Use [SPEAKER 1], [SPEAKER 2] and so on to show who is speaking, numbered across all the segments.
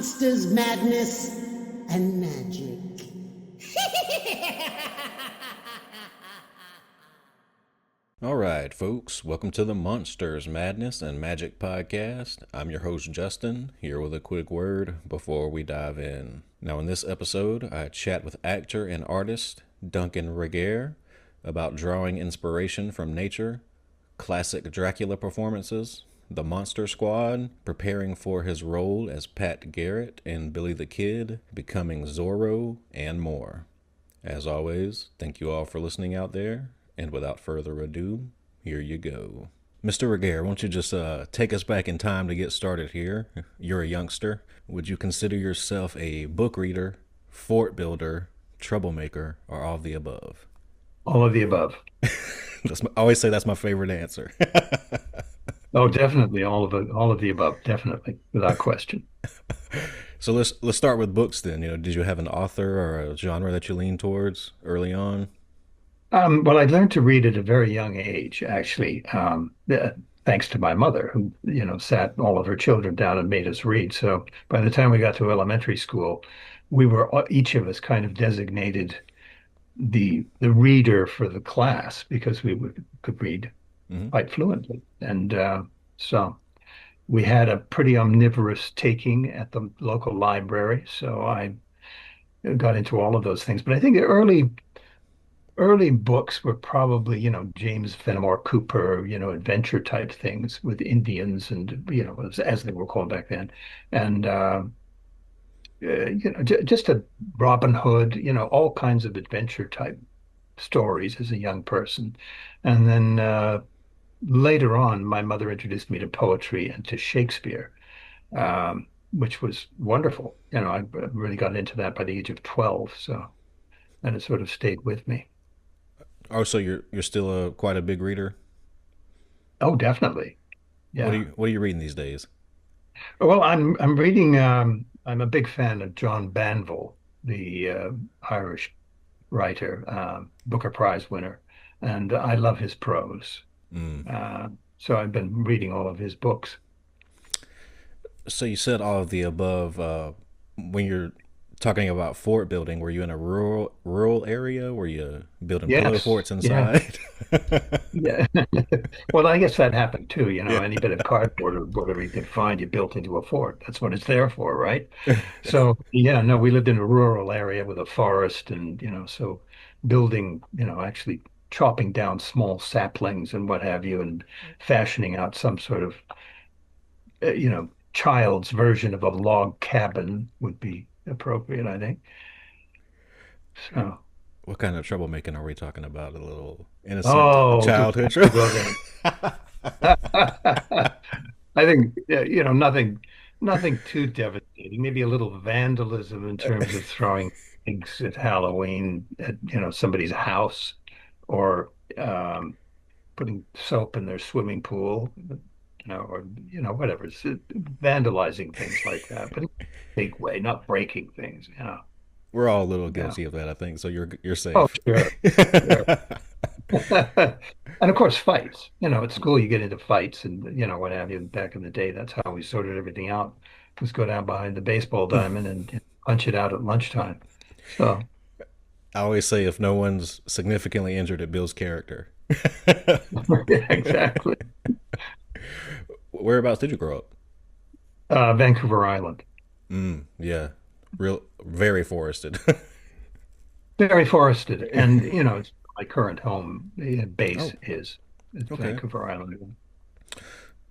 [SPEAKER 1] monsters, madness, and magic.
[SPEAKER 2] All right, folks, welcome to the Monsters, Madness, and Magic podcast. I'm your host, Justin, here with a quick word before we dive in. Now, in this episode, I chat with actor and artist Duncan Regehr about drawing inspiration from nature, classic Dracula performances, the Monster Squad, preparing for his role as Pat Garrett in Billy the Kid, becoming Zorro, and more. As always, thank you all for listening out there. And without further ado, here you go. Mr. Regehr, won't you just take us back in time to get started here? You're a youngster. Would you consider yourself a book reader, fort builder, troublemaker, or all of the above?
[SPEAKER 3] All of the above.
[SPEAKER 2] I always say that's my favorite answer.
[SPEAKER 3] Oh, definitely all of the above, definitely, without question.
[SPEAKER 2] So let's start with books then. Did you have an author or a genre that you leaned towards early on?
[SPEAKER 3] Well, I learned to read at a very young age, actually, thanks to my mother, who, sat all of her children down and made us read. So by the time we got to elementary school, we were each of us kind of designated the reader for the class because could read quite fluently. And so we had a pretty omnivorous taking at the local library. So I got into all of those things. But I think the early books were probably, James Fenimore Cooper, adventure type things with Indians and, as they were called back then. And, just a Robin Hood, all kinds of adventure type stories as a young person. And then later on, my mother introduced me to poetry and to Shakespeare, which was wonderful. I really got into that by the age of 12. So, and it sort of stayed with me.
[SPEAKER 2] Oh, so you're still quite a big reader?
[SPEAKER 3] Oh, definitely. Yeah.
[SPEAKER 2] What are you reading these days?
[SPEAKER 3] Well, I'm reading. I'm a big fan of John Banville, the Irish writer, Booker Prize winner, and I love his prose. So I've been reading all of his books.
[SPEAKER 2] So you said all of the above. When you're talking about fort building, were you in a rural area? Were you building pillow forts inside?
[SPEAKER 3] Yeah. Well, I guess that happened too. Any bit of cardboard or whatever you could find, you built into a fort. That's what it's there for, right? So, yeah, no, we lived in a rural area with a forest and, so building, actually chopping down small saplings and what have you and fashioning out some sort of, child's version of a log cabin would be appropriate, I think. So,
[SPEAKER 2] what kind of troublemaking are we talking about? A little innocent childhood
[SPEAKER 3] just
[SPEAKER 2] trouble?
[SPEAKER 3] I think nothing too devastating. Maybe a little vandalism in terms of throwing eggs at Halloween at somebody's house, or putting soap in their swimming pool, or whatever. It's vandalizing things like that, but in a big way, not breaking things.
[SPEAKER 2] We're all a little guilty of that, I think. So you're safe.
[SPEAKER 3] Oh, sure. Sure. And of course, fights. At school you get into fights and what have you. Back in the day, that's how we sorted everything out. Was go down behind the baseball diamond and punch it out at lunchtime. So
[SPEAKER 2] I always say if no one's significantly injured, it builds character.
[SPEAKER 3] yeah, exactly.
[SPEAKER 2] Whereabouts did you grow up?
[SPEAKER 3] Vancouver Island.
[SPEAKER 2] Yeah, very forested.
[SPEAKER 3] Very forested, and it's my current home base is
[SPEAKER 2] Okay.
[SPEAKER 3] Vancouver Island.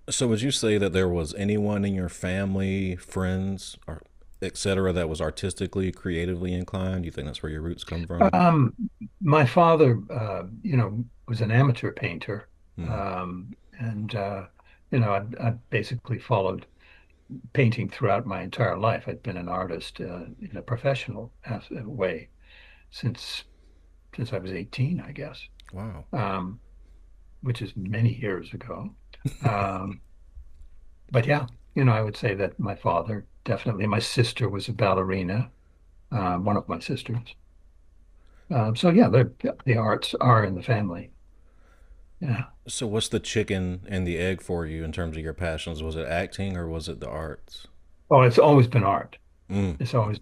[SPEAKER 2] So would you say that there was anyone in your family, friends, or etc., that was artistically, creatively inclined? Do you think that's where your roots come from?
[SPEAKER 3] My father, was an amateur painter,
[SPEAKER 2] Mm.
[SPEAKER 3] and I basically followed painting throughout my entire life. I'd been an artist in a professional way since I was 18, I guess,
[SPEAKER 2] Wow.
[SPEAKER 3] which is many years ago. Um, but yeah, I would say that my father definitely. My sister was a ballerina, one of my sisters. So yeah, the arts are in the family. Yeah.
[SPEAKER 2] So what's the chicken and the egg for you in terms of your passions? Was it acting or was it the arts?
[SPEAKER 3] Oh, it's always been art.
[SPEAKER 2] Mm,
[SPEAKER 3] It's always,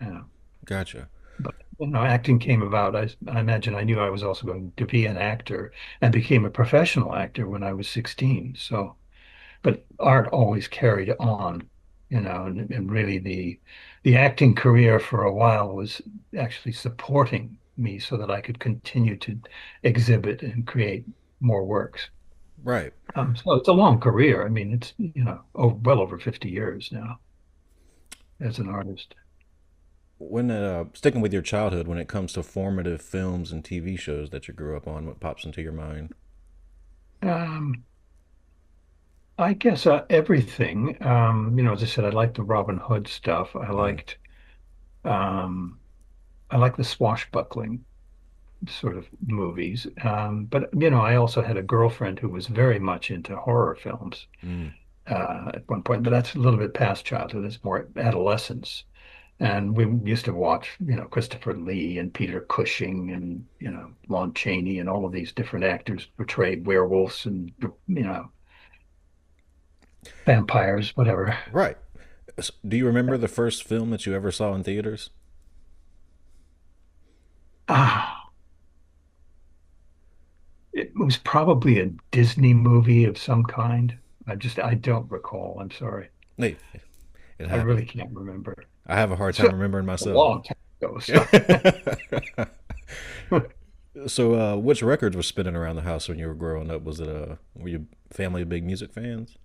[SPEAKER 3] you know,
[SPEAKER 2] gotcha.
[SPEAKER 3] but acting came about. I imagine I knew I was also going to be an actor and became a professional actor when I was 16. So, but art always carried on, and really the acting career for a while was actually supporting me so that I could continue to exhibit and create more works.
[SPEAKER 2] Right.
[SPEAKER 3] So it's a long career. I mean, it's, well over 50 years now as an artist.
[SPEAKER 2] When sticking with your childhood, when it comes to formative films and TV shows that you grew up on, what pops into your mind?
[SPEAKER 3] Um, I guess everything. As I said, I liked the Robin Hood stuff.
[SPEAKER 2] Mm,
[SPEAKER 3] Um, I like the swashbuckling sort of movies. But I also had a girlfriend who was very much into horror films
[SPEAKER 2] mm,
[SPEAKER 3] at one point. But that's a little bit past childhood. It's more adolescence. And we used to watch, Christopher Lee and Peter Cushing and, Lon Chaney and all of these different actors portrayed werewolves and, vampires, whatever.
[SPEAKER 2] right. Do you remember the first film that you ever saw in theaters?
[SPEAKER 3] Ah, it was probably a Disney movie of some kind. I don't recall. I'm sorry.
[SPEAKER 2] Hey, it
[SPEAKER 3] I really
[SPEAKER 2] happens.
[SPEAKER 3] can't remember.
[SPEAKER 2] I have a hard
[SPEAKER 3] So
[SPEAKER 2] time remembering
[SPEAKER 3] a
[SPEAKER 2] myself.
[SPEAKER 3] long time ago. So
[SPEAKER 2] So, which records were spinning around the house when you were growing up? Was it were your family big music fans?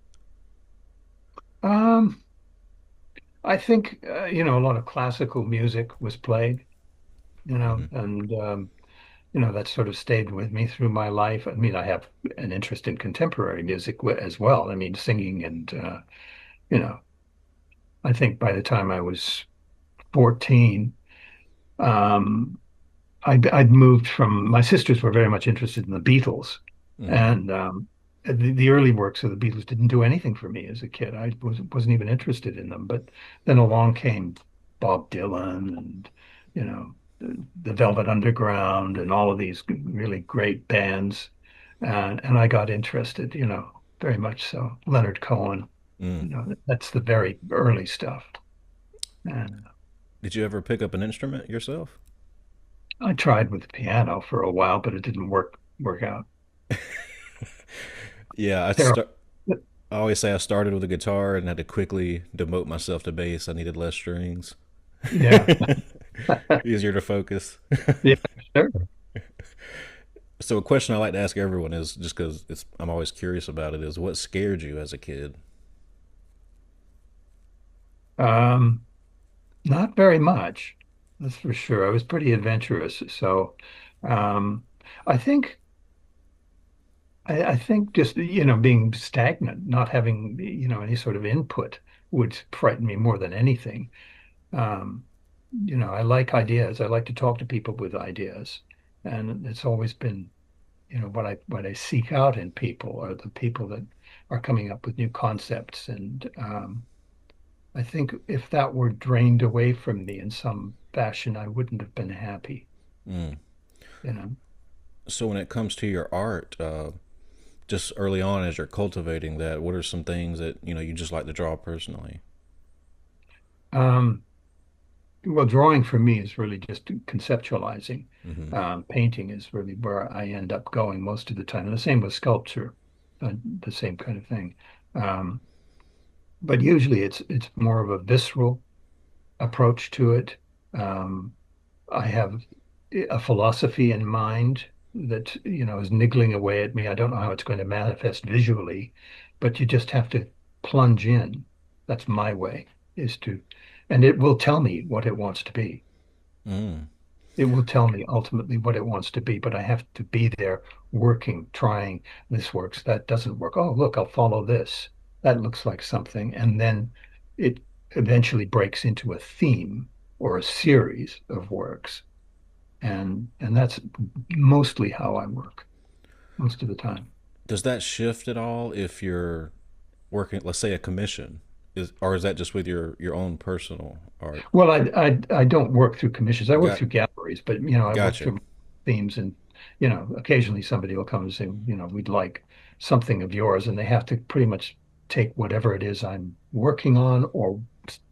[SPEAKER 3] um, I think a lot of classical music was played,
[SPEAKER 2] Hmm.
[SPEAKER 3] and that sort of stayed with me through my life. I mean, I have an interest in contemporary music as well. I mean, singing and you know, I think by the time I was 14, um, I'd moved from my sisters were very much interested in the Beatles,
[SPEAKER 2] Hmm.
[SPEAKER 3] and the early works of the Beatles didn't do anything for me as a kid. I wasn't even interested in them. But then along came Bob Dylan and the Velvet Underground and all of these really great bands, and I got interested. Very much so. Leonard Cohen.
[SPEAKER 2] Mm.
[SPEAKER 3] That's the very early stuff. And
[SPEAKER 2] Did you ever pick up an instrument yourself?
[SPEAKER 3] I tried with the piano for a while, but it didn't work out.
[SPEAKER 2] Yeah,
[SPEAKER 3] Terrible.
[SPEAKER 2] I always say I started with a guitar and had to quickly demote myself to bass. I needed less strings,
[SPEAKER 3] Yeah.
[SPEAKER 2] easier to focus.
[SPEAKER 3] Yeah, sure.
[SPEAKER 2] So, a question I like to ask everyone is just because I'm always curious about it is what scared you as a kid?
[SPEAKER 3] Um, Not very much, that's for sure. I was pretty adventurous, so um, I think I think just being stagnant, not having any sort of input would frighten me more than anything. Um, I like ideas. I like to talk to people with ideas, and it's always been what I seek out in people are the people that are coming up with new concepts and I think if that were drained away from me in some fashion, I wouldn't have been happy,
[SPEAKER 2] Mm.
[SPEAKER 3] you know.
[SPEAKER 2] So, when it comes to your art, just early on as you're cultivating that, what are some things that you just like to draw personally?
[SPEAKER 3] Um, well, drawing for me is really just conceptualizing.
[SPEAKER 2] Hmm.
[SPEAKER 3] Painting is really where I end up going most of the time. And the same with sculpture, the same kind of thing. Um, but usually it's more of a visceral approach to it. Um, I have a philosophy in mind that, is niggling away at me. I don't know how it's going to manifest visually, but you just have to plunge in. That's my way, and it will tell me what it wants to be.
[SPEAKER 2] Mm.
[SPEAKER 3] It will tell me ultimately what it wants to be, but I have to be there working, trying. This works, that doesn't work. Oh, look, I'll follow this. That looks like something. And then it eventually breaks into a theme or a series of works and that's mostly how I work most of the time.
[SPEAKER 2] Does that shift at all if you're working, let's say, a commission, or is that just with your own personal art?
[SPEAKER 3] Well, I don't work through commissions. I work
[SPEAKER 2] Got
[SPEAKER 3] through galleries, but I work
[SPEAKER 2] gotcha.
[SPEAKER 3] through themes, and occasionally somebody will come and say, we'd like something of yours, and they have to pretty much take whatever it is I'm working on or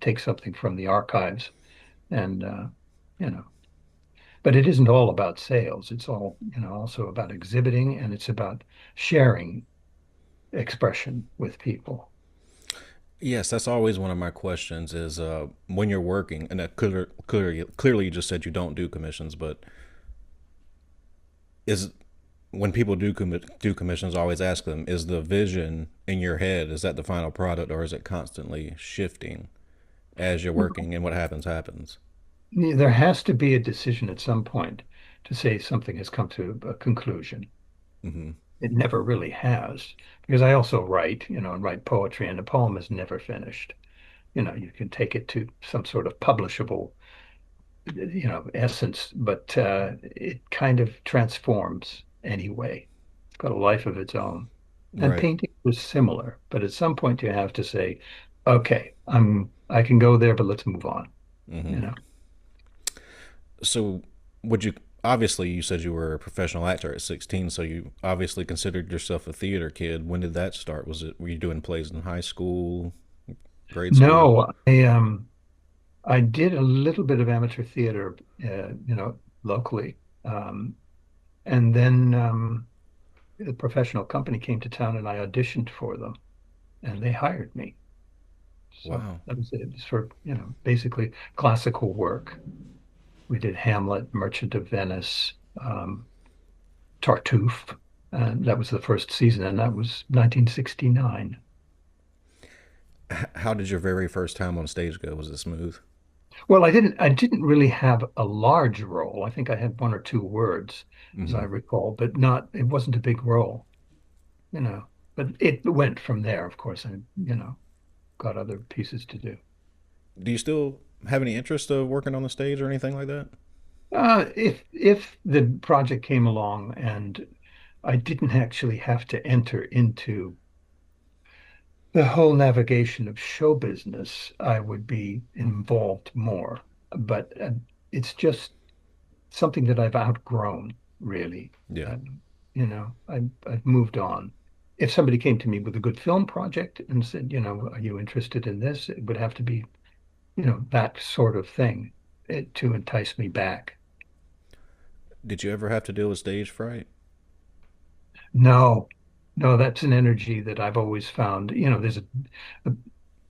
[SPEAKER 3] take something from the archives and you know, but it isn't all about sales. It's all, also about exhibiting, and it's about sharing expression with people.
[SPEAKER 2] Yes, that's always one of my questions is when you're working, and clearly you just said you don't do commissions, but is when people do commissions, I always ask them, is the vision in your head, is that the final product, or is it constantly shifting as you're working and what happens happens?
[SPEAKER 3] There has to be a decision at some point to say something has come to a conclusion.
[SPEAKER 2] Hmm.
[SPEAKER 3] It never really has, because I also write, and write poetry, and a poem is never finished. You can take it to some sort of publishable, essence, but it kind of transforms anyway. It's got a life of its own. And
[SPEAKER 2] Right.
[SPEAKER 3] painting was similar, but at some point you have to say, okay, I can go there, but let's move on, you
[SPEAKER 2] Hmm.
[SPEAKER 3] know.
[SPEAKER 2] So, would you obviously you said you were a professional actor at 16, so you obviously considered yourself a theater kid. When did that start? Were you doing plays in high school, grade school?
[SPEAKER 3] No, I did a little bit of amateur theater, locally. And then a professional company came to town and I auditioned for them and they hired me. So
[SPEAKER 2] Wow.
[SPEAKER 3] that was it. It was for, basically classical work. We did Hamlet, Merchant of Venice, Tartuffe. And that was the first season, and that was 1969.
[SPEAKER 2] How did your very first time on stage go? Was it smooth?
[SPEAKER 3] Well, I didn't really have a large role. I think I had one or two words, as I
[SPEAKER 2] Hmm.
[SPEAKER 3] recall, but it wasn't a big role, you know. But it went from there, of course. I, got other pieces to do.
[SPEAKER 2] Do you still have any interest of working on the stage or anything like that?
[SPEAKER 3] If the project came along and I didn't actually have to enter into the whole navigation of show business, I would be involved more. But it's just something that I've outgrown, really.
[SPEAKER 2] Yeah.
[SPEAKER 3] I've moved on. If somebody came to me with a good film project and said, are you interested in this? It would have to be, that sort of thing to entice me back.
[SPEAKER 2] Did you ever have to deal with stage fright?
[SPEAKER 3] No, no, that's an energy that I've always found. There's a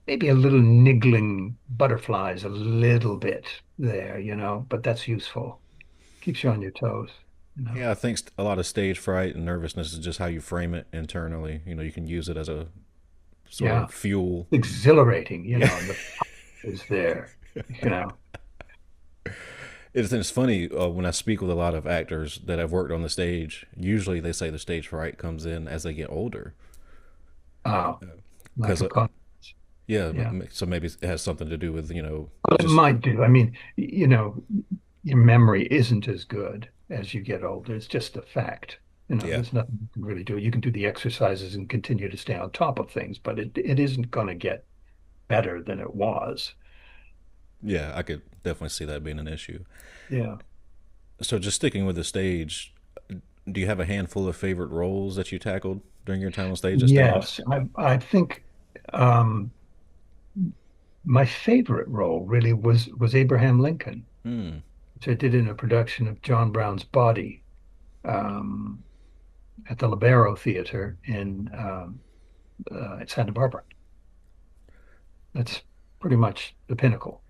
[SPEAKER 3] maybe a little niggling butterflies, a little bit there, but that's useful. Keeps you on your toes, you know.
[SPEAKER 2] Yeah, I think a lot of stage fright and nervousness is just how you frame it internally. You can use it as a sort
[SPEAKER 3] Yeah,
[SPEAKER 2] of fuel.
[SPEAKER 3] exhilarating,
[SPEAKER 2] Yeah.
[SPEAKER 3] and the is there, you know.
[SPEAKER 2] It's funny when I speak with a lot of actors that have worked on the stage. Usually, they say the stage fright comes in as they get older.
[SPEAKER 3] Oh, lack
[SPEAKER 2] Because
[SPEAKER 3] of confidence.
[SPEAKER 2] yeah,
[SPEAKER 3] Yeah.
[SPEAKER 2] so maybe it has something to do with
[SPEAKER 3] Well, it
[SPEAKER 2] just
[SPEAKER 3] might do. I mean, your memory isn't as good as you get older. It's just a fact.
[SPEAKER 2] yeah,
[SPEAKER 3] There's nothing you can really do. You can do the exercises and continue to stay on top of things, but it isn't going to get better than it was.
[SPEAKER 2] yeah. I could definitely see that being an issue.
[SPEAKER 3] Yeah.
[SPEAKER 2] So just sticking with the stage, do you have a handful of favorite roles that you tackled during your time on stage that stand out?
[SPEAKER 3] Yes. I think um, my favorite role really was Abraham Lincoln,
[SPEAKER 2] Hmm.
[SPEAKER 3] which I did in a production of John Brown's Body um, at the Libero Theater in Santa Barbara. That's pretty much the pinnacle.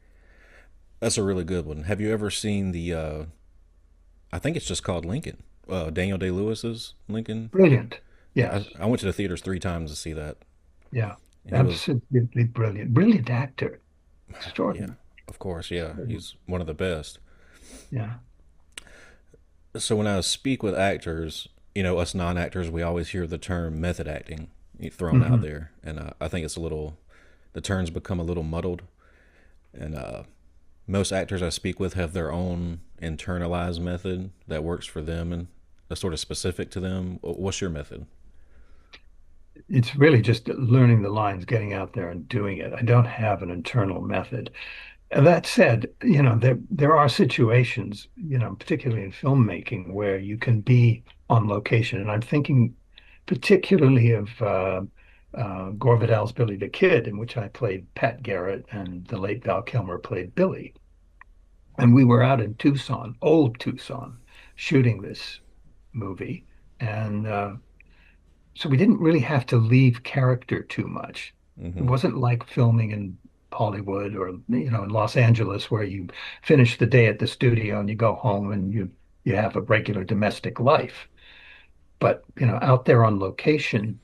[SPEAKER 2] That's a really good one. Have you ever seen the? I think it's just called Lincoln. Daniel Day Lewis's Lincoln.
[SPEAKER 3] Brilliant.
[SPEAKER 2] Yeah,
[SPEAKER 3] Yes.
[SPEAKER 2] I went to the theaters 3 times to see that.
[SPEAKER 3] Yeah.
[SPEAKER 2] He was,
[SPEAKER 3] Absolutely brilliant. Brilliant actor.
[SPEAKER 2] yeah,
[SPEAKER 3] Extraordinary.
[SPEAKER 2] of course, yeah, he's one of the best.
[SPEAKER 3] Yeah.
[SPEAKER 2] So when I speak with actors, us non-actors, we always hear the term method acting thrown out
[SPEAKER 3] Hmm.
[SPEAKER 2] there, and I think the terms become a little muddled, and most actors I speak with have their own internalized method that works for them and that's sort of specific to them. What's your method?
[SPEAKER 3] It's really just learning the lines, getting out there and doing it. I don't have an internal method. That said, there are situations, particularly in filmmaking, where you can be on location. And I'm thinking particularly of Gore Vidal's Billy the Kid, in which I played Pat Garrett and the late Val Kilmer played Billy. And we were out in Tucson, old Tucson, shooting this movie. And so we didn't really have to leave character too much. It
[SPEAKER 2] Hmm.
[SPEAKER 3] wasn't like filming in Hollywood or in Los Angeles where you finish the day at the studio and you go home and you have a regular domestic life. But out there on location,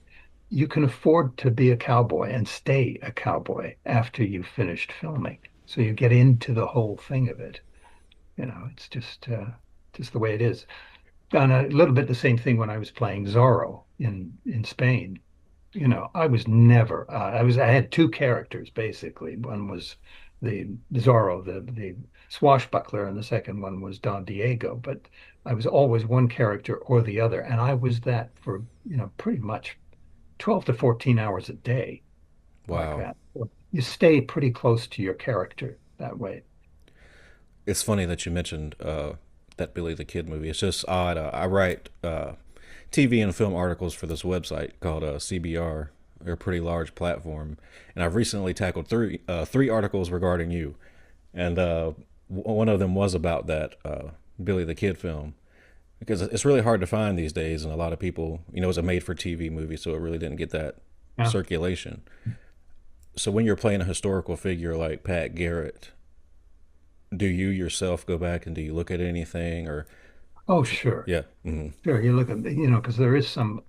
[SPEAKER 3] you can afford to be a cowboy and stay a cowboy after you've finished filming. So you get into the whole thing of it. It's just the way it is. And a little bit the same thing when I was playing Zorro in Spain. I was never I had two characters basically. One was the Zorro, the swashbuckler, and the second one was Don Diego. But I was always one character or the other, and I was that for pretty much 12 to 14 hours a day like
[SPEAKER 2] Wow.
[SPEAKER 3] that. So you stay pretty close to your character that way.
[SPEAKER 2] It's funny that you mentioned that Billy the Kid movie. It's just odd. I write TV and film articles for this website called CBR. They're a pretty large platform, and I've recently tackled three articles regarding you, and one of them was about that Billy the Kid film because it's really hard to find these days, and a lot of people, it's a made-for-TV movie, so it really didn't get that
[SPEAKER 3] Yeah.
[SPEAKER 2] circulation. So when you're playing a historical figure like Pat Garrett, do you yourself go back and do you look at anything or
[SPEAKER 3] Oh, sure.
[SPEAKER 2] yeah? Hmm.
[SPEAKER 3] Sure. You look at, because there is some,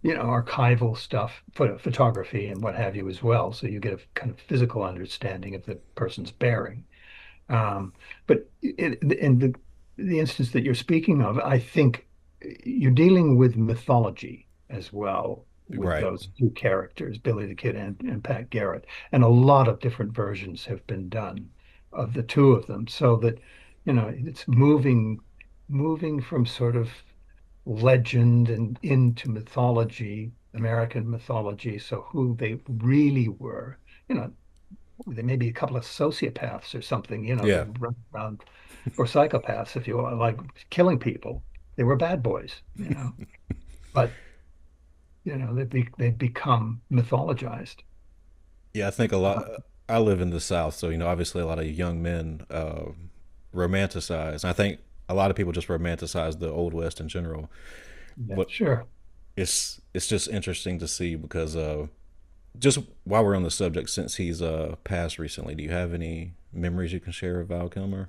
[SPEAKER 3] archival stuff, photography and what have you as well. So you get a kind of physical understanding of the person's bearing. But in the instance that you're speaking of, I think you're dealing with mythology as well with
[SPEAKER 2] Right.
[SPEAKER 3] those two characters, Billy the Kid and Pat Garrett. And a lot of different versions have been done of the two of them, so that, it's moving from sort of legend and into mythology, American mythology. So who they really were, you know, they may be a couple of sociopaths or something,
[SPEAKER 2] Yeah.
[SPEAKER 3] that run around, or psychopaths, if you want, like killing people. They were bad boys. But they've become mythologized.
[SPEAKER 2] Yeah, I think a lot. I live in the South, so obviously a lot of young men romanticize. And I think a lot of people just romanticize the Old West in general.
[SPEAKER 3] Yeah,
[SPEAKER 2] But
[SPEAKER 3] sure.
[SPEAKER 2] it's just interesting to see because just while we're on the subject, since he's passed recently, do you have any memories you can share of Val Kilmer?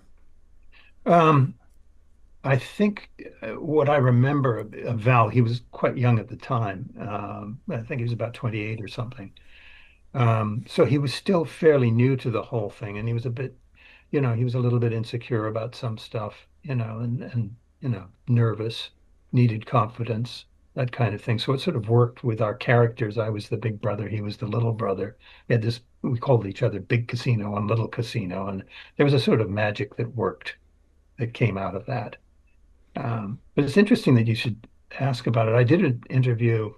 [SPEAKER 3] Um, I think what I remember of Val, he was quite young at the time. I think he was about 28 or something. So he was still fairly new to the whole thing, and he was a bit, he was a little bit insecure about some stuff, and nervous, needed confidence, that kind of thing. So it sort of worked with our characters. I was the big brother, he was the little brother. We had this, we called each other Big Casino and Little Casino, and there was a sort of magic that worked that came out of that. But it's interesting that you should ask about it. I did an interview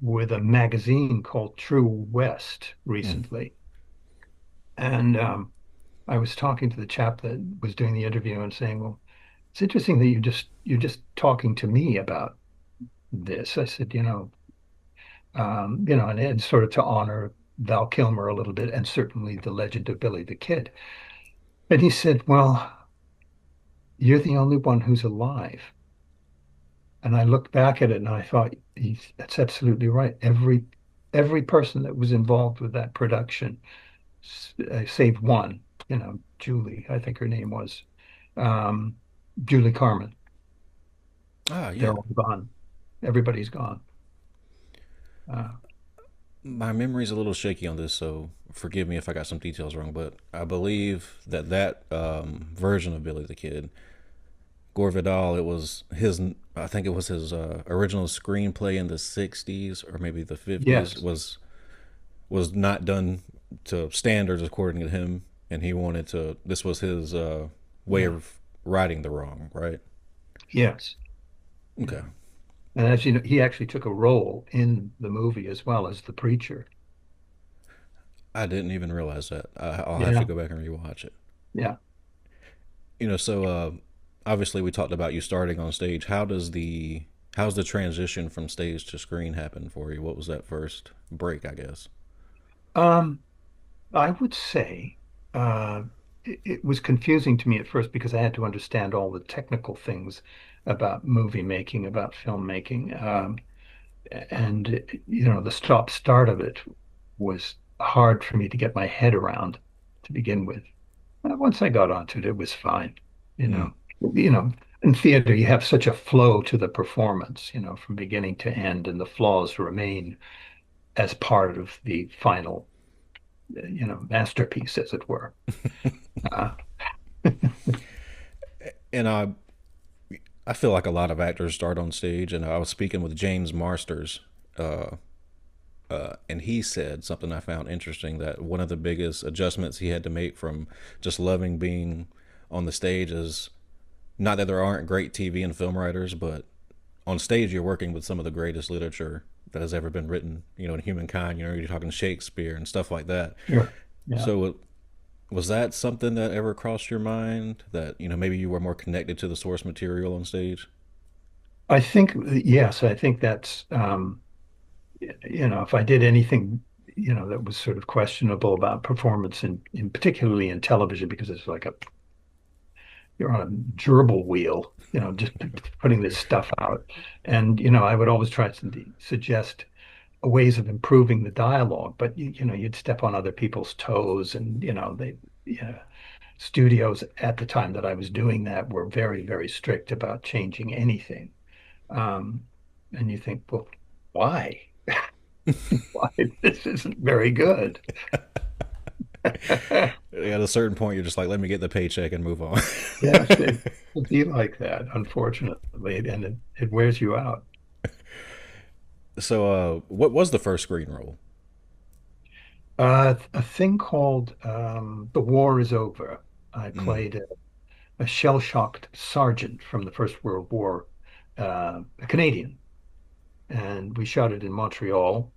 [SPEAKER 3] with a magazine called True West
[SPEAKER 2] Mm.
[SPEAKER 3] recently. And I was talking to the chap that was doing the interview and saying, "Well, it's interesting that you're just talking to me about this." I said, and sort of to honor Val Kilmer a little bit, and certainly the legend of Billy the Kid. And he said, "Well, you're the only one who's alive." And I looked back at it and I thought, that's absolutely right. Every person that was involved with that production, save one, Julie, I think her name was, um, Julie Carmen.
[SPEAKER 2] Ah,
[SPEAKER 3] They're
[SPEAKER 2] yeah.
[SPEAKER 3] all gone. Everybody's gone. Uh,
[SPEAKER 2] My memory's a little shaky on this, so forgive me if I got some details wrong. But I believe that version of Billy the Kid, Gore Vidal, it was his. I think it was his original screenplay in the '60s or maybe the '50s.
[SPEAKER 3] yes,
[SPEAKER 2] Was not done to standards according to him, and he wanted to. This was his way
[SPEAKER 3] yeah,
[SPEAKER 2] of righting the wrong, right?
[SPEAKER 3] yes,
[SPEAKER 2] Okay,
[SPEAKER 3] yeah. And as you know, he actually took a role in the movie as well as the preacher.
[SPEAKER 2] I didn't even realize that. I'll have to
[SPEAKER 3] Yeah,
[SPEAKER 2] go back and rewatch it.
[SPEAKER 3] yeah.
[SPEAKER 2] So obviously we talked about you starting on stage. How does the How's the transition from stage to screen happen for you? What was that first break, I guess?
[SPEAKER 3] Um, I would say it was confusing to me at first because I had to understand all the technical things about movie making, about filmmaking. And the stop start of it was hard for me to get my head around to begin with. Once I got onto it, it was fine. You
[SPEAKER 2] Hmm.
[SPEAKER 3] know, you know, in theater, you have such a flow to the performance, from beginning to end, and the flaws remain as part of the final, masterpiece, as it were. Uh,
[SPEAKER 2] And I feel like a lot of actors start on stage, and I was speaking with James Marsters, uh, and he said something I found interesting, that one of the biggest adjustments he had to make from just loving being on the stage is not that there aren't great TV and film writers, but on stage you're working with some of the greatest literature that has ever been written, in humankind. You're talking Shakespeare and stuff like that.
[SPEAKER 3] sure. Yeah.
[SPEAKER 2] So was that something that ever crossed your mind, that maybe you were more connected to the source material on stage?
[SPEAKER 3] I think, yes, I think that's, if I did anything, that was sort of questionable about performance in particularly in television, because it's like you're on a gerbil wheel, just putting this stuff out. And, I would always try to suggest ways of improving the dialogue, but you'd step on other people's toes, and, studios at the time that I was doing that were very, very strict about changing anything. Um, and you think, well, why? Why? This isn't very good.
[SPEAKER 2] At a certain point, you're just like, let me get the paycheck and move on.
[SPEAKER 3] Yes, it will be like that, unfortunately, and it wears you out.
[SPEAKER 2] So, what was the first screen role?
[SPEAKER 3] A thing called The War is Over. I
[SPEAKER 2] Mm,
[SPEAKER 3] played a shell-shocked sergeant from the First World War, a Canadian, and we shot it in Montreal,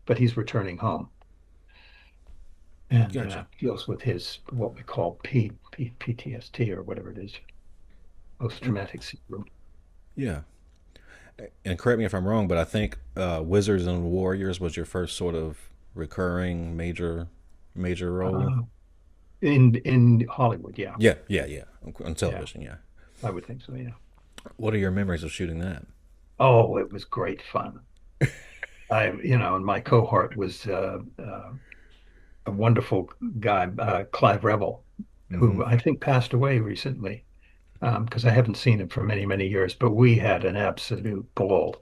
[SPEAKER 3] but he's returning home and
[SPEAKER 2] gotcha.
[SPEAKER 3] deals with his what we call PTSD or whatever it is, post-traumatic syndrome.
[SPEAKER 2] Yeah. And correct me if I'm wrong, but I think Wizards and Warriors was your first sort of recurring major role.
[SPEAKER 3] Uh, in Hollywood, yeah,
[SPEAKER 2] Yeah, yeah, yeah. On
[SPEAKER 3] yeah,
[SPEAKER 2] television, yeah.
[SPEAKER 3] I would think so, yeah.
[SPEAKER 2] What are your memories of shooting that?
[SPEAKER 3] Oh, it was great fun. And my cohort was a wonderful guy, Clive Revel,
[SPEAKER 2] Mm-hmm.
[SPEAKER 3] who I think passed away recently, because I haven't seen him for many, many years. But we had an absolute ball.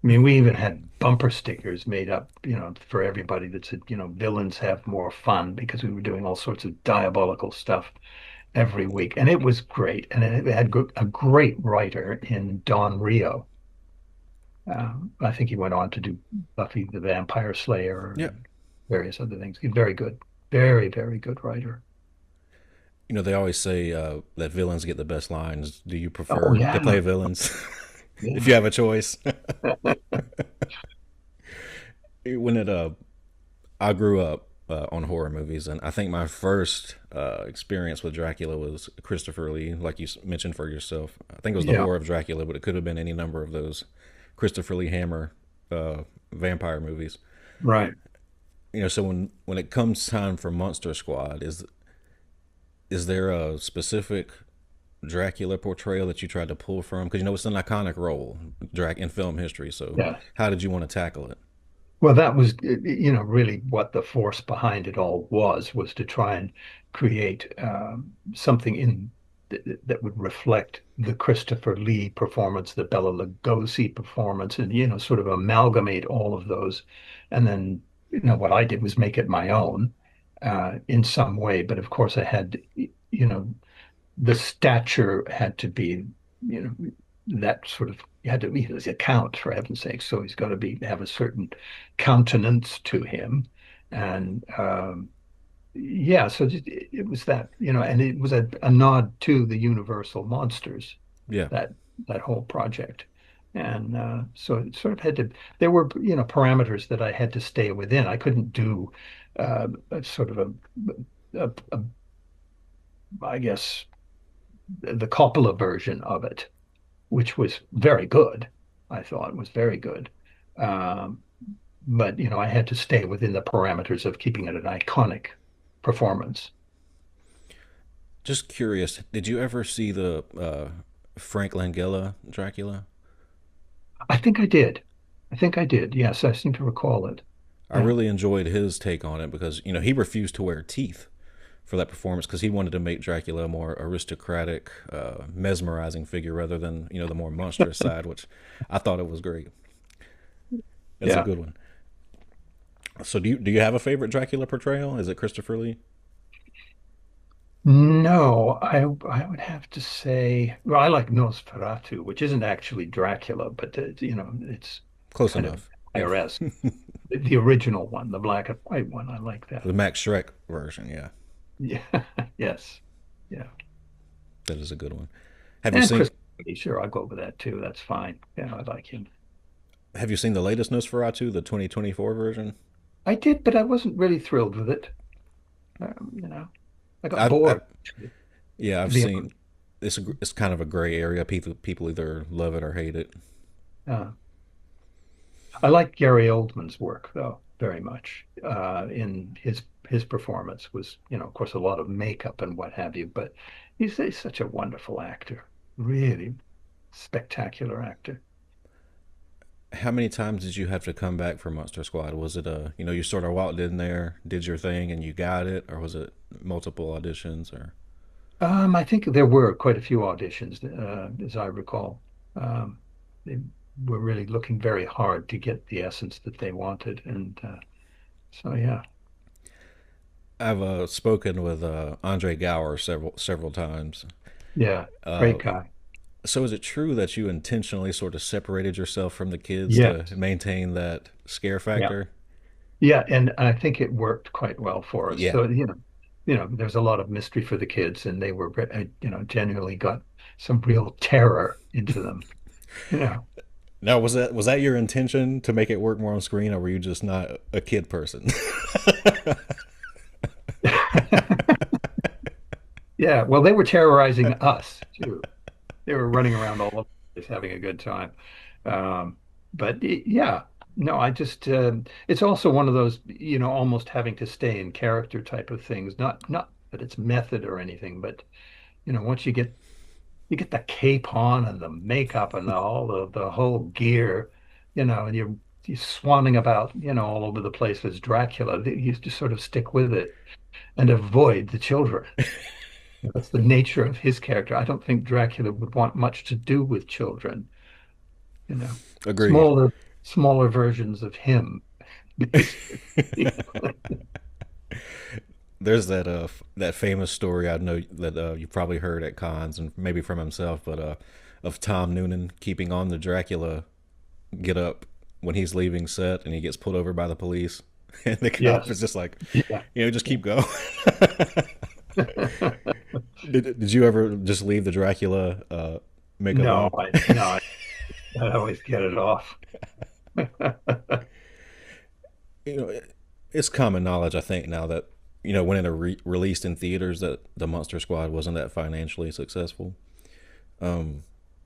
[SPEAKER 3] I mean, we even had bumper stickers made up, for everybody that said, villains have more fun, because we were doing all sorts of diabolical stuff every week. And it was great. And it had a great writer in Don Rio. I think he went on to do Buffy the Vampire Slayer
[SPEAKER 2] Yeah.
[SPEAKER 3] and various other things. He's very good, very, very good writer.
[SPEAKER 2] They always say that villains get the best lines. Do you
[SPEAKER 3] Oh
[SPEAKER 2] prefer to
[SPEAKER 3] yeah,
[SPEAKER 2] play villains if
[SPEAKER 3] yeah,
[SPEAKER 2] you have a choice? when it I grew up on horror movies, and I think my first experience with Dracula was Christopher Lee, like you mentioned for yourself. I think it was The
[SPEAKER 3] yeah.
[SPEAKER 2] Horror of Dracula, but it could have been any number of those Christopher Lee Hammer vampire movies.
[SPEAKER 3] Right.
[SPEAKER 2] So when it comes time for Monster Squad, is there a specific Dracula portrayal that you tried to pull from? Because it's an iconic role, in film history. So
[SPEAKER 3] Yeah.
[SPEAKER 2] how did you want to tackle it?
[SPEAKER 3] Well, that was, really what the force behind it all was to try and create something that would reflect the Christopher Lee performance, the Bela Lugosi performance, and, sort of amalgamate all of those. And then, what I did was make it my own in some way. But of course, I had, the stature had to be, you know, that sort of you had to be his account for heaven's sake. So he's got to have a certain countenance to him, and yeah. So it was that, and it was a nod to the Universal monsters,
[SPEAKER 2] Yeah.
[SPEAKER 3] that that whole project, and so it sort of had to. There were parameters that I had to stay within. I couldn't do a sort of a I guess the Coppola version of it, which was very good. I thought was very good. Um, but I had to stay within the parameters of keeping it an iconic performance.
[SPEAKER 2] Just curious, did you ever see the Frank Langella Dracula?
[SPEAKER 3] I think I did. I think I did. Yes, I seem to recall it.
[SPEAKER 2] I
[SPEAKER 3] Yeah.
[SPEAKER 2] really enjoyed his take on it because he refused to wear teeth for that performance because he wanted to make Dracula a more aristocratic, mesmerizing figure rather than the more monstrous side, which I thought it was great. It's a
[SPEAKER 3] Yeah.
[SPEAKER 2] good one. So do you have a favorite Dracula portrayal? Is it Christopher Lee?
[SPEAKER 3] No, I would have to say, well, I like Nosferatu, which isn't actually Dracula, but it's
[SPEAKER 2] Close
[SPEAKER 3] kind of
[SPEAKER 2] enough. Yeah,
[SPEAKER 3] IRS. The original one, the black and white one, I like that.
[SPEAKER 2] the Max Shrek version. Yeah,
[SPEAKER 3] Yeah. Yes. Yeah.
[SPEAKER 2] that is a good one. Have you
[SPEAKER 3] And
[SPEAKER 2] seen
[SPEAKER 3] Chris, sure, I'll go with that too. That's fine. Yeah, I like him.
[SPEAKER 2] Have you seen the latest Nosferatu, the 2024 version?
[SPEAKER 3] I did, but I wasn't really thrilled with it. Um, you know, I got
[SPEAKER 2] I
[SPEAKER 3] bored, actually,
[SPEAKER 2] Yeah,
[SPEAKER 3] to
[SPEAKER 2] I've
[SPEAKER 3] be honest.
[SPEAKER 2] seen. It's kind of a gray area. People either love it or hate it.
[SPEAKER 3] Uh, I like Gary Oldman's work though very much. In his performance was, of course, a lot of makeup and what have you, but he's such a wonderful actor, really spectacular actor.
[SPEAKER 2] How many times did you have to come back for Monster Squad? Was it you sort of walked in there, did your thing, and you got it, or was it multiple auditions? Or
[SPEAKER 3] I think there were quite a few auditions, as I recall. They were really looking very hard to get the essence that they wanted, and so yeah,
[SPEAKER 2] I've spoken with Andre Gower several times.
[SPEAKER 3] yeah,
[SPEAKER 2] Uh,
[SPEAKER 3] great guy.
[SPEAKER 2] so is it true that you intentionally sort of separated yourself from the kids to
[SPEAKER 3] Yes,
[SPEAKER 2] maintain that scare
[SPEAKER 3] yeah,
[SPEAKER 2] factor?
[SPEAKER 3] yeah, and I think it worked quite well for us.
[SPEAKER 2] Yeah.
[SPEAKER 3] So there's a lot of mystery for the kids, and they were, genuinely got some real terror into them. You know.
[SPEAKER 2] Now, was that your intention to make it work more on screen, or were you just not a kid person?
[SPEAKER 3] Yeah, well, they were terrorizing us too. They were running around all over the place having a good time. Um, but yeah, no, it's also one of those, almost having to stay in character type of things. Not that it's method or anything, but once you get the cape on and the makeup and all the whole gear, and you're swanning about, all over the place as Dracula, you just sort of stick with it and avoid the children. That's the nature of his character. I don't think Dracula would want much to do with children, you know.
[SPEAKER 2] Agreed.
[SPEAKER 3] Smaller, smaller versions of him, basically.
[SPEAKER 2] There's that famous story I know that you probably heard at cons and maybe from himself, but of Tom Noonan keeping on the Dracula get up when he's leaving set and he gets pulled over by the police, and the cop
[SPEAKER 3] Yes.
[SPEAKER 2] is just like,
[SPEAKER 3] Yeah.
[SPEAKER 2] just keep going. Did you ever just leave the Dracula makeup
[SPEAKER 3] No,
[SPEAKER 2] on?
[SPEAKER 3] I always get it off.
[SPEAKER 2] It's common knowledge, I think, now that when it released in theaters that the Monster Squad wasn't that financially successful.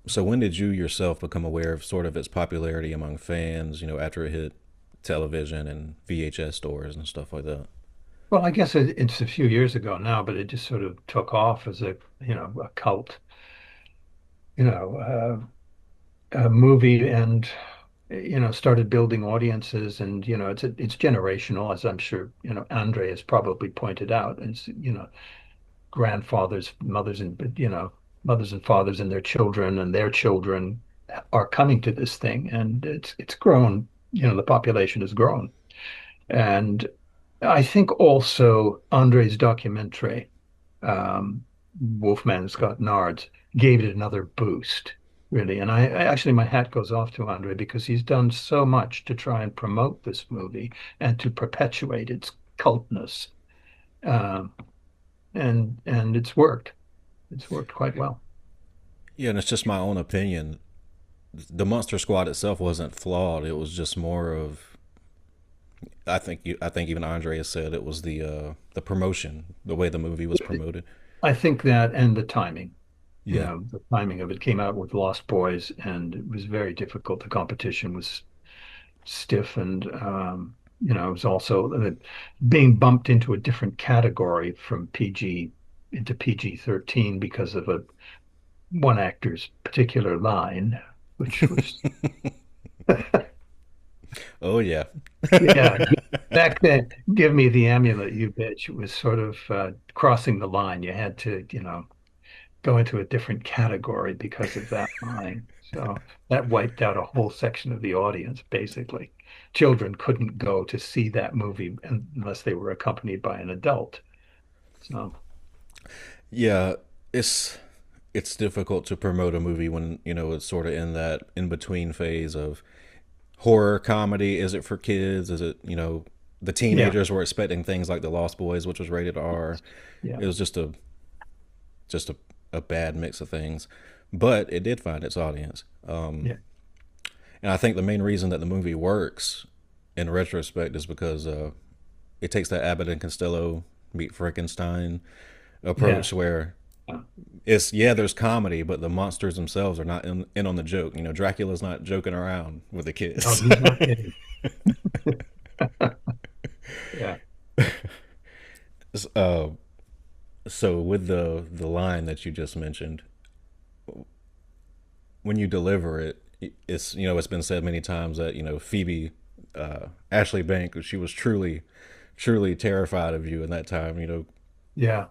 [SPEAKER 2] So when did you yourself become aware of sort of its popularity among fans? After it hit television and VHS stores and stuff like that.
[SPEAKER 3] Well, I guess it's a few years ago now, but it just sort of took off as a cult, a movie, and started building audiences, and it's generational, as I'm sure Andre has probably pointed out. It's grandfathers, mothers and fathers and their children are coming to this thing, and it's grown. The population has grown, and I think also Andre's documentary, Wolfman's Got Nards, gave it another boost, really. And actually, my hat goes off to Andre because he's done so much to try and promote this movie and to perpetuate its cultness. Um, and it's worked. It's worked quite well.
[SPEAKER 2] Yeah, and it's just my own opinion. The Monster Squad itself wasn't flawed. It was just more of I think even Andre has said it was the promotion, the way the movie was promoted.
[SPEAKER 3] I think that and the timing.
[SPEAKER 2] Yeah.
[SPEAKER 3] The timing of it came out with Lost Boys, and it was very difficult. The competition was stiff, and it was also being bumped into a different category from PG into PG-13 because of a one actor's particular line, which was
[SPEAKER 2] Oh yeah.
[SPEAKER 3] yeah. Back then, give me the amulet, you bitch. It was sort of crossing the line. You had to, go into a different category because of that line. So that wiped out a whole section of the audience, basically. Children couldn't go to see that movie unless they were accompanied by an adult. So,
[SPEAKER 2] Yeah, it's it's difficult to promote a movie when, it's sort of in that in between phase of horror comedy. Is it for kids? Is it, the
[SPEAKER 3] yeah,
[SPEAKER 2] teenagers were expecting things like The Lost Boys, which was rated R.
[SPEAKER 3] yeah,
[SPEAKER 2] It was just a bad mix of things. But it did find its audience.
[SPEAKER 3] yeah,
[SPEAKER 2] And I think the main reason that the movie works in retrospect is because it takes that Abbott and Costello meet Frankenstein
[SPEAKER 3] yeah.
[SPEAKER 2] approach where it's, yeah, there's comedy, but the monsters themselves are not in on the joke. Dracula's not joking around with the
[SPEAKER 3] Oh,
[SPEAKER 2] kids.
[SPEAKER 3] he's not kidding. Yeah.
[SPEAKER 2] uh, so with the line that you just mentioned, when you deliver it, it's been said many times that Phoebe, Ashley Bank, she was truly terrified of you in that time.
[SPEAKER 3] Yeah.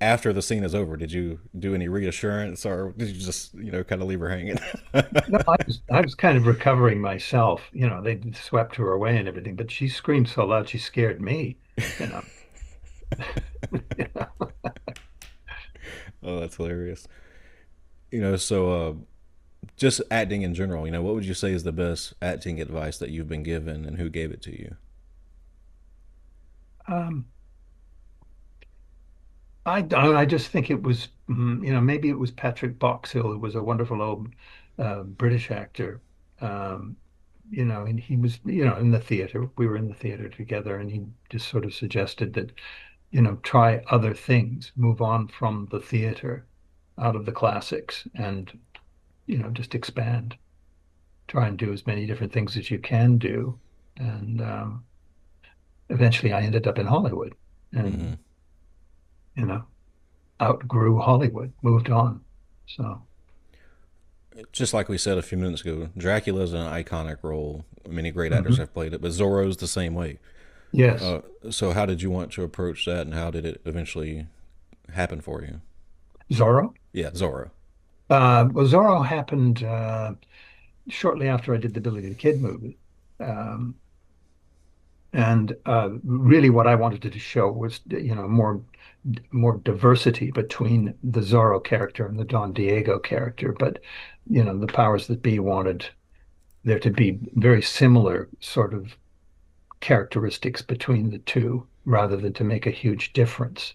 [SPEAKER 2] After the scene is over, did you do any reassurance, or did you just kind of leave her hanging?
[SPEAKER 3] No, I was kind of recovering myself. They swept her away and everything, but she screamed so loud she scared me. You know.
[SPEAKER 2] Oh, that's hilarious. So just acting in general, what would you say is the best acting advice that you've been given, and who gave it to you?
[SPEAKER 3] Um, I just think it was, maybe it was Patrick Boxhill, who was a wonderful old British actor. Um, and he was, in the theater. We were in the theater together, and he just sort of suggested that, try other things, move on from the theater, out of the classics, and, just expand. Try and do as many different things as you can do. And eventually I ended up in Hollywood
[SPEAKER 2] Hmm.
[SPEAKER 3] and, you know, outgrew Hollywood, moved on. So,
[SPEAKER 2] Just like we said a few minutes ago, Dracula is an iconic role. Many great actors
[SPEAKER 3] mhm.
[SPEAKER 2] have played it, but Zorro's the same way.
[SPEAKER 3] Yes.
[SPEAKER 2] Uh, so how did you want to approach that, and how did it eventually happen for you?
[SPEAKER 3] Zorro.
[SPEAKER 2] Yeah, Zorro.
[SPEAKER 3] Well, Zorro happened shortly after I did the Billy the Kid movie. Um, and really what I wanted to show was, more diversity between the Zorro character and the Don Diego character. But, the powers that be wanted there to be very similar sort of characteristics between the two rather than to make a huge difference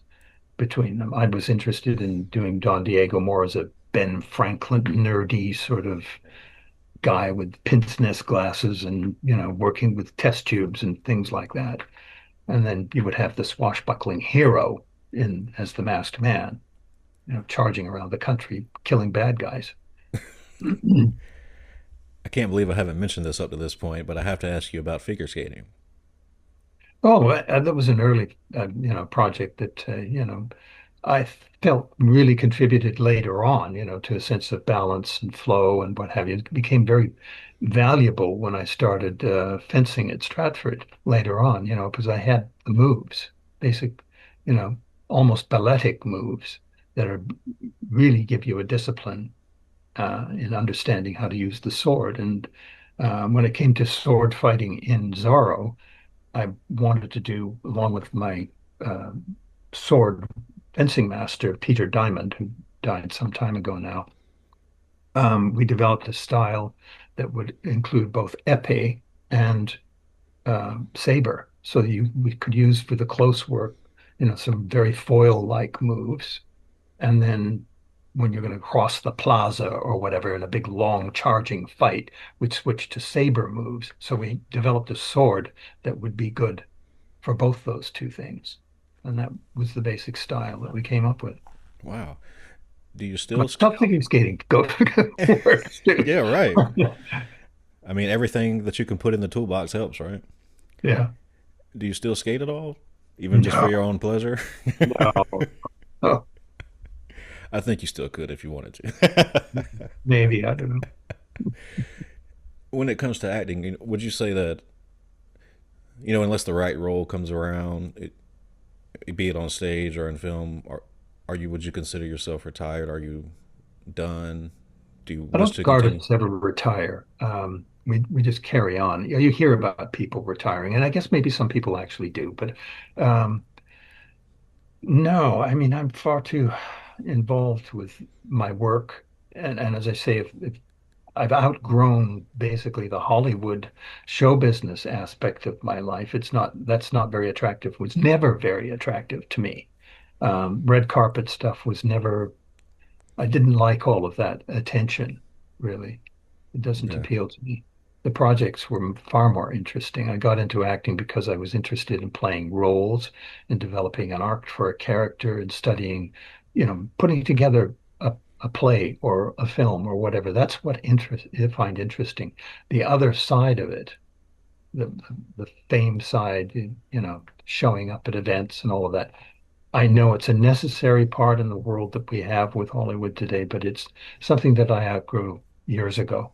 [SPEAKER 3] between them. I was interested in doing Don Diego more as a Ben Franklin nerdy sort of guy with pince nez glasses and, working with test tubes and things like that. And then you would have the swashbuckling hero in as the masked man, charging around the country, killing bad guys.
[SPEAKER 2] I can't believe I haven't mentioned this up to this point, but I have to ask you about figure skating.
[SPEAKER 3] Oh, that was an early, project that, I felt really contributed later on, to a sense of balance and flow and what have you. It became very valuable when I started fencing at Stratford later on, because I had the moves, basic, you know, almost balletic moves that are really give you a discipline in understanding how to use the sword. And when it came to sword fighting in Zorro, I wanted to do, along with my uh, sword fencing master, Peter Diamond, who died some time ago now. We developed a style that would include both epee and saber. So we could use for the close work, some very foil-like moves. And then when you're going to cross the plaza or whatever in a big long charging fight, we'd switch to saber moves. So we developed a sword that would be good for both those two things. And that was the basic style that we came up with.
[SPEAKER 2] Wow. Do you
[SPEAKER 3] Well,
[SPEAKER 2] still
[SPEAKER 3] stop figure skating. Go works too.
[SPEAKER 2] Yeah, right. I mean, everything that you can put in the toolbox helps, right?
[SPEAKER 3] Yeah.
[SPEAKER 2] Do you still skate at all? Even just for
[SPEAKER 3] No,
[SPEAKER 2] your own pleasure?
[SPEAKER 3] no. Oh,
[SPEAKER 2] I think you still could if you wanted to.
[SPEAKER 3] maybe. I don't know.
[SPEAKER 2] When it comes to acting, would you say that, unless the right role comes around, be it on stage or in film, would you consider yourself retired? Are you done? Do you
[SPEAKER 3] I
[SPEAKER 2] wish
[SPEAKER 3] don't
[SPEAKER 2] to
[SPEAKER 3] regard
[SPEAKER 2] continue?
[SPEAKER 3] us ever retire. We just carry on. You hear about people retiring, and I guess maybe some people actually do, but um, no, I mean, I'm far too involved with my work. And as I say, if I've outgrown basically the Hollywood show business aspect of my life, that's not very attractive, was never very attractive to me. Red carpet stuff was never, I didn't like all of that attention, really. It doesn't
[SPEAKER 2] Okay.
[SPEAKER 3] appeal to me. The projects were far more interesting. I got into acting because I was interested in playing roles and developing an arc for a character and studying, putting together a play or a film or whatever. That's what I find interesting. The other side of it, the the fame side, showing up at events and all of that. I know it's a necessary part in the world that we have with Hollywood today, but it's something that I outgrew years ago.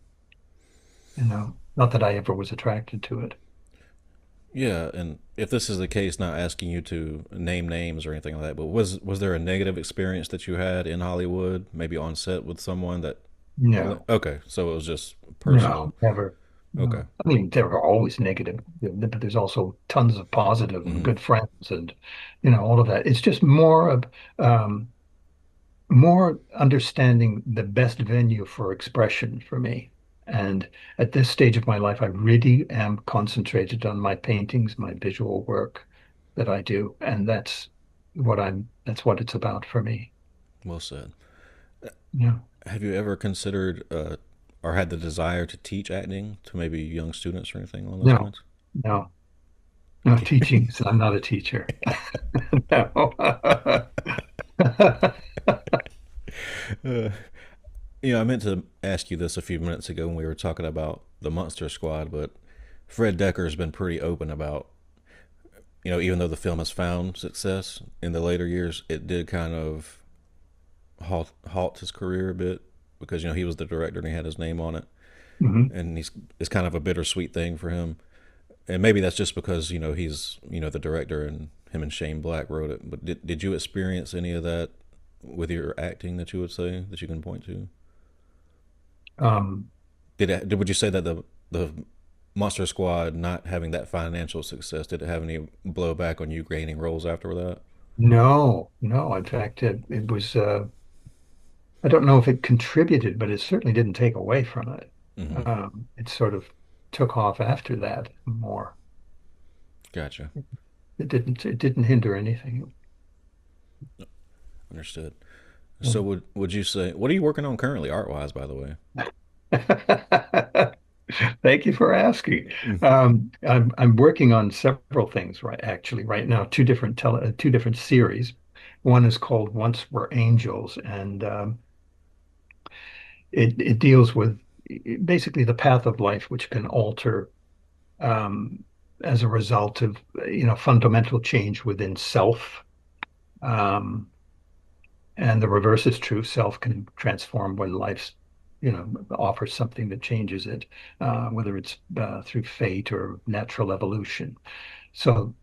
[SPEAKER 3] Not that I ever was attracted to it.
[SPEAKER 2] Yeah, and if this is the case, not asking you to name names or anything like that, but was there a negative experience that you had in Hollywood, maybe on set with someone that
[SPEAKER 3] No,
[SPEAKER 2] okay, so it was just personal.
[SPEAKER 3] no, never.
[SPEAKER 2] Okay.
[SPEAKER 3] No. I mean, there are always negative, but there's also tons of positive and
[SPEAKER 2] Hmm.
[SPEAKER 3] good friends and, all of that. It's just um, more understanding the best venue for expression for me. And at this stage of my life, I really am concentrated on my paintings, my visual work that I do. And that's what it's about for me.
[SPEAKER 2] Well said.
[SPEAKER 3] Yeah.
[SPEAKER 2] Have you ever considered or had the desire to teach acting to maybe young students or anything along those
[SPEAKER 3] No,
[SPEAKER 2] lines?
[SPEAKER 3] no, no teaching. So I'm not a teacher. No.
[SPEAKER 2] Uh, I meant to ask you this a few minutes ago when we were talking about the Monster Squad, but Fred Decker's been pretty open about, even though the film has found success in the later years, it did kind of halt his career a bit because he was the director and he had his name on it,
[SPEAKER 3] Mhm.
[SPEAKER 2] and it's kind of a bittersweet thing for him. And maybe that's just because he's the director and him and Shane Black wrote it. But did you experience any of that with your acting that you would say that you can point to?
[SPEAKER 3] Um,
[SPEAKER 2] Would you say that the Monster Squad not having that financial success, did it have any blowback on you gaining roles after that?
[SPEAKER 3] no, no. In fact, it was, I don't know if it contributed, but it certainly didn't take away from it.
[SPEAKER 2] Mm-hmm.
[SPEAKER 3] It sort of took off after that more.
[SPEAKER 2] Gotcha.
[SPEAKER 3] It didn't hinder anything.
[SPEAKER 2] Understood. So would you say what are you working on currently art wise, by the way?
[SPEAKER 3] Thank you for asking.
[SPEAKER 2] Mm.
[SPEAKER 3] I'm working on several things right now, two different series. One is called Once Were Angels, and it deals with basically the path of life, which can alter um, as a result of fundamental change within self. Um, and the reverse is true. Self can transform when life's offers something that changes it, whether it's through fate or natural evolution. So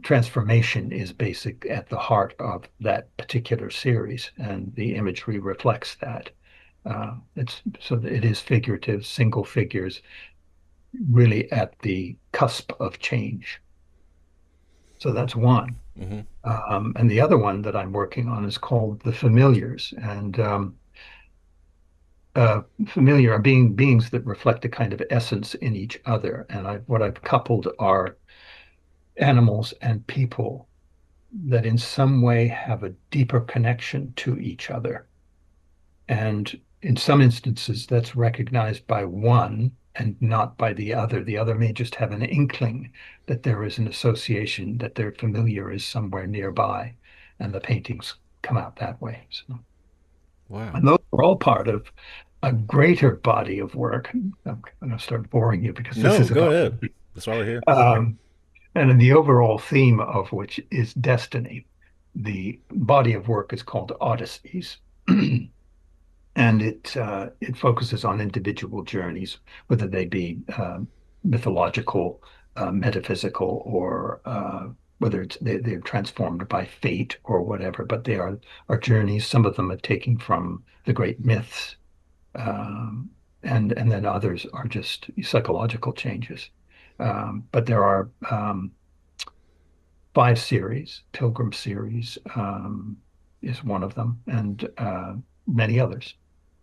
[SPEAKER 3] transformation is basic at the heart of that particular series, and the imagery reflects that. It's so that it is figurative, single figures, really at the cusp of change. So that's one.
[SPEAKER 2] Mm-hmm.
[SPEAKER 3] And the other one that I'm working on is called The Familiars. And familiar are beings that reflect a kind of essence in each other. And what I've coupled are animals and people that in some way have a deeper connection to each other. And in some instances, that's recognized by one and not by the other. The other may just have an inkling that there is an association, that their familiar is somewhere nearby, and the paintings come out that way. So,
[SPEAKER 2] Wow.
[SPEAKER 3] And those are all part of a greater body of work. I'm going to start boring you because this
[SPEAKER 2] No,
[SPEAKER 3] is
[SPEAKER 2] go
[SPEAKER 3] about
[SPEAKER 2] ahead. That's why we're here.
[SPEAKER 3] um, and in the overall theme of which is destiny. The body of work is called Odysseys, and it focuses on individual journeys, whether they be mythological, metaphysical, or whether they're transformed by fate or whatever. But they are journeys. Some of them are taken from the great myths, um, and then others are just psychological changes. But there are five series. Pilgrim series is one of them, and many others.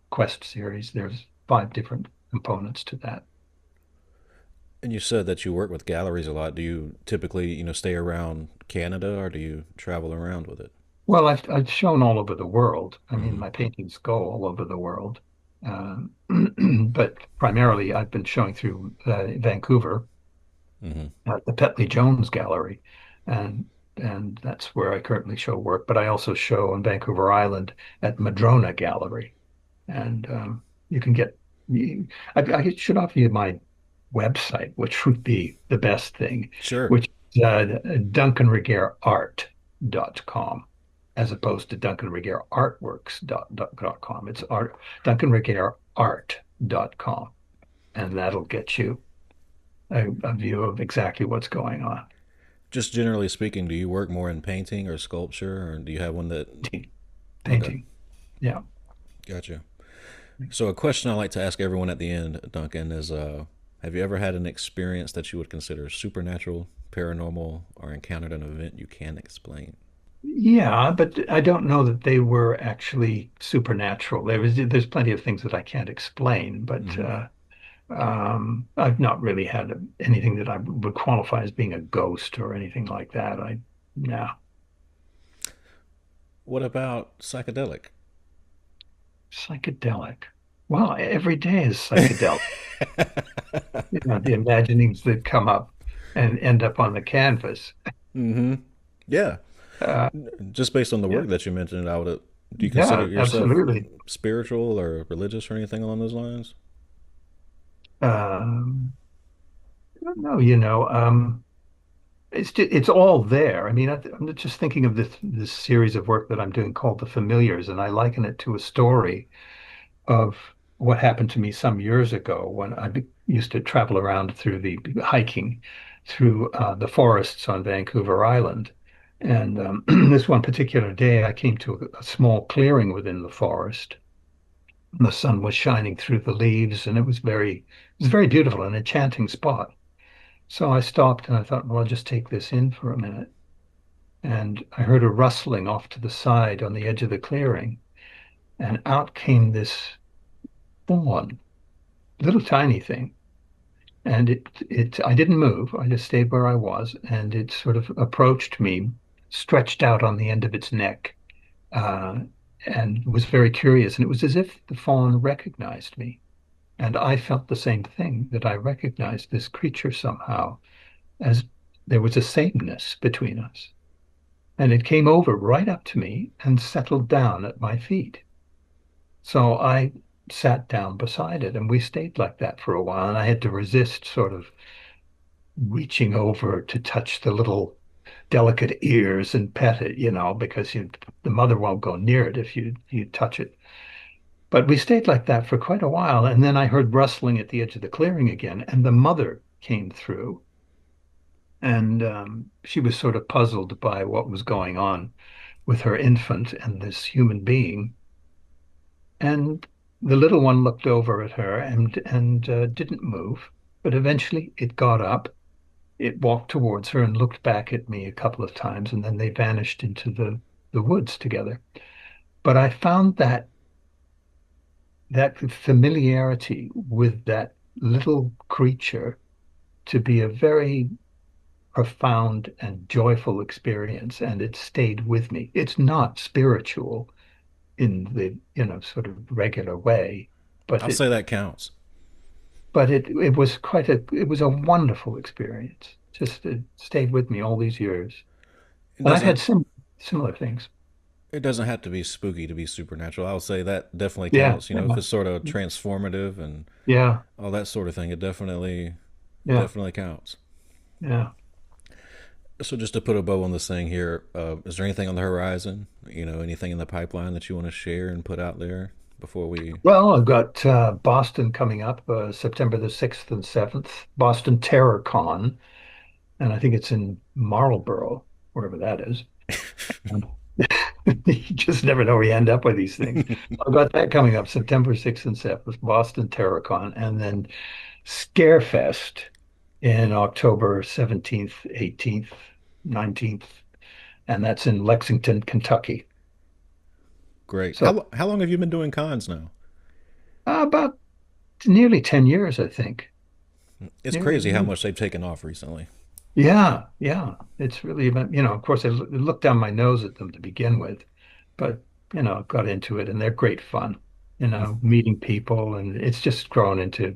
[SPEAKER 3] Quest series. There's five different components to that.
[SPEAKER 2] And you said that you work with galleries a lot. Do you typically, stay around Canada or do you travel around with it?
[SPEAKER 3] Well, I've shown all over the world. I mean,
[SPEAKER 2] Hmm.
[SPEAKER 3] my paintings go all over the world. Um, but primarily, I've been showing through Vancouver
[SPEAKER 2] Hmm.
[SPEAKER 3] at the Petley Jones Gallery, and and that's where I currently show work. But I also show on Vancouver Island at Madrona Gallery, and you can get. I should offer you my website, which would be the best thing,
[SPEAKER 2] Sure.
[SPEAKER 3] which is duncanregehrart.com, as opposed to duncanregehrartworks.com. It's art duncanregehrart.com, and that'll get you a view of exactly what's going on.
[SPEAKER 2] Just generally speaking, do you work more in painting or sculpture, or do you have one that?
[SPEAKER 3] Painting.
[SPEAKER 2] Okay,
[SPEAKER 3] Painting. Yeah.
[SPEAKER 2] gotcha. So a question I like to ask everyone at the end, Duncan, is have you ever had an experience that you would consider supernatural, paranormal, or encountered an event you can't explain?
[SPEAKER 3] Yeah, but I don't know that they were actually supernatural. There's plenty of things that I can't explain, but
[SPEAKER 2] Hmm.
[SPEAKER 3] I've not really had anything that I would qualify as being a ghost or anything like that. No.
[SPEAKER 2] What about psychedelic?
[SPEAKER 3] Psychedelic. Well, every day is psychedelic. You know, the imaginings that come up and end up on the canvas.
[SPEAKER 2] Hmm. Yeah.
[SPEAKER 3] Uh,
[SPEAKER 2] Just based on the
[SPEAKER 3] yeah,
[SPEAKER 2] work that you mentioned, do you consider
[SPEAKER 3] yeah,
[SPEAKER 2] yourself
[SPEAKER 3] absolutely.
[SPEAKER 2] spiritual or religious or anything along those lines?
[SPEAKER 3] Um, I don't know, it's all there. I mean, I'm just thinking of this series of work that I'm doing called The Familiars, and I liken it to a story of what happened to me some years ago when used to travel around through the hiking through the forests on Vancouver Island. And this one particular day, I came to a small clearing within the forest. And the sun was shining through the leaves, and it was very beautiful, an enchanting spot. So I stopped and I thought, well, I'll just take this in for a minute. And I heard a rustling off to the side on the edge of the clearing, and out came this fawn, little tiny thing. And I didn't move. I just stayed where I was, and it sort of approached me, stretched out on the end of its neck, uh, and was very curious. And it was as if the fawn recognized me. And I felt the same thing, that I recognized this creature somehow, as there was a sameness between us. And it came over right up to me and settled down at my feet. So I sat down beside it and we stayed like that for a while. And I had to resist sort of reaching over to touch the little delicate ears and pet it, because the mother won't go near it if you touch it. But we stayed like that for quite a while. And then I heard rustling at the edge of the clearing again, and the mother came through. And she was sort of puzzled by what was going on with her infant and this human being. And the little one looked over at her and didn't move. But eventually it got up, it walked towards her and looked back at me a couple of times, and then they vanished into the woods together. But I found that familiarity with that little creature to be a very profound and joyful experience, and it stayed with me. It's not spiritual in the, sort of regular way, but
[SPEAKER 2] I'll
[SPEAKER 3] it
[SPEAKER 2] say that counts.
[SPEAKER 3] it was it was a wonderful experience. Just it stayed with me all these years.
[SPEAKER 2] It
[SPEAKER 3] And I've had
[SPEAKER 2] doesn't
[SPEAKER 3] similar things.
[SPEAKER 2] It doesn't have to be spooky to be supernatural. I'll say that definitely
[SPEAKER 3] Yeah,
[SPEAKER 2] counts. You know, if it's sort of transformative and
[SPEAKER 3] yeah,
[SPEAKER 2] all that sort of thing, it definitely
[SPEAKER 3] yeah,
[SPEAKER 2] definitely counts.
[SPEAKER 3] yeah.
[SPEAKER 2] So just to put a bow on this thing here, is there anything on the horizon? You know, anything in the pipeline that you want to share and put out there before we?
[SPEAKER 3] Well, I've got Boston coming up September the 6th and 7th, Boston Terror Con, and I think it's in Marlborough, wherever that is. Um, You just never know where you end up with these things. I've got that coming up September 6th and 7th, Boston Terror Con, and then Scarefest in October 17th, 18th, 19th, and that's in Lexington, Kentucky.
[SPEAKER 2] Great.
[SPEAKER 3] So
[SPEAKER 2] How long have you been doing cons now?
[SPEAKER 3] about nearly 10 years, I think.
[SPEAKER 2] It's crazy how
[SPEAKER 3] Nearly,
[SPEAKER 2] much they've taken off recently.
[SPEAKER 3] yeah, yeah. It's really about, of course, I looked down my nose at them to begin with, but, got into it and they're great fun, meeting people. And it's just grown into,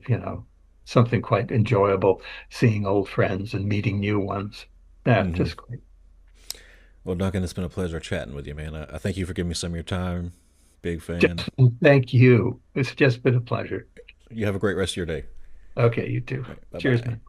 [SPEAKER 3] something quite enjoyable, seeing old friends and meeting new ones. Yeah,
[SPEAKER 2] Hmm.
[SPEAKER 3] just great.
[SPEAKER 2] Well, Duncan, it's been a pleasure chatting with you, man. I thank you for giving me some of your time. Big fan.
[SPEAKER 3] Just thank you. It's just been a pleasure.
[SPEAKER 2] You have a great rest of your day.
[SPEAKER 3] Okay, you too.
[SPEAKER 2] All right, bye
[SPEAKER 3] Cheers,
[SPEAKER 2] bye.
[SPEAKER 3] man.